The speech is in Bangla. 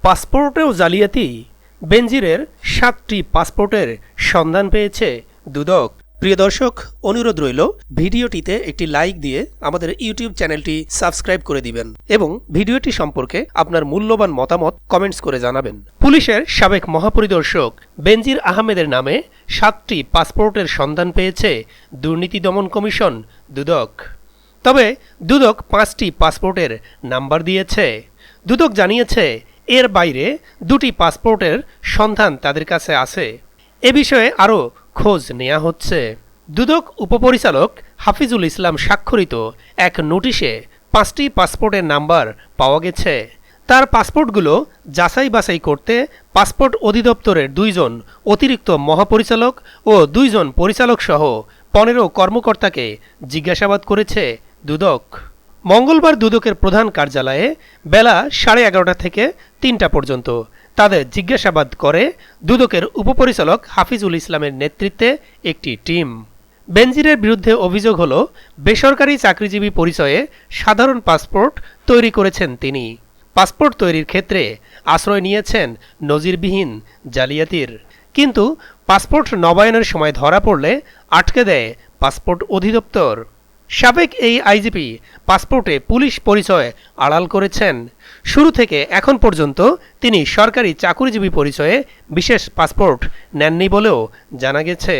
পাসপোর্টেও জালিয়াতি। বেনজিরের 7টি পাসপোর্টের সন্ধান পেয়েছে দুদক। প্রিয় দর্শক, অনুরোধ রইল ভিডিওটিতে একটি লাইক দিয়ে আমাদের ইউটিউব চ্যানেলটি সাবস্ক্রাইব করে দিবেন এবং ভিডিওটি সম্পর্কে আপনার মূল্যবান মতামত কমেন্টস করে জানাবেন। পুলিশের সাবেক মহাপরিদর্শক বেনজির আহমেদের নামে 7টি পাসপোর্টের সন্ধান পেয়েছে দুর্নীতি দমন কমিশন দুদক। তবে দুদক 5টি পাসপোর্টের নাম্বার দিয়েছে। দুদক জানিয়েছে এর বাইরে 2টি পাসপোর্টের সন্ধান তাদের কাছে আছে। এ বিষয়ে আরও খোঁজ নেওয়া হচ্ছে। দুদক উপপরিচালক হাফিজুল ইসলাম স্বাক্ষরিত এক নোটিশে 5টি পাসপোর্টের নাম্বার পাওয়া গেছে। তার পাসপোর্টগুলো যাচাই বাছাই করতে পাসপোর্ট অধিদপ্তরের 2 জন অতিরিক্ত মহাপরিচালক ও 2 জন পরিচালক সহ 15 কর্মকর্তাকে জিজ্ঞাসাবাদ করেছে দুদক। মঙ্গলবার দুদকের প্রধান কার্যালয়ে বেলা 11:30 থেকে 3টা পর্যন্ত তাদের জিজ্ঞাসাবাদ করে দুদকের উপপরিচালক হাফিজুল ইসলামের নেতৃত্বে একটি টিম। বেনজিরের বিরুদ্ধে অভিযোগ হল বেসরকারি চাকরিজীবী পরিচয়ে সাধারণ পাসপোর্ট তৈরি করেছেন তিনি। পাসপোর্ট তৈরির ক্ষেত্রে আশ্রয় নিয়েছেন নজিরবিহীন জালিয়াতির। কিন্তু পাসপোর্ট নবায়নের সময় ধরা পড়লে আটকে দেয় পাসপোর্ট অধিদপ্তর। সাবেক এই আইজিপি পাসপোর্টে পুলিশ পরিচয় আড়াল করেছেন। শুরু থেকে এখন পর্যন্ত তিনি সরকারি চাকরিজীবী পরিচয়ে বিশেষ পাসপোর্ট নেননি বলেও জানা গেছে।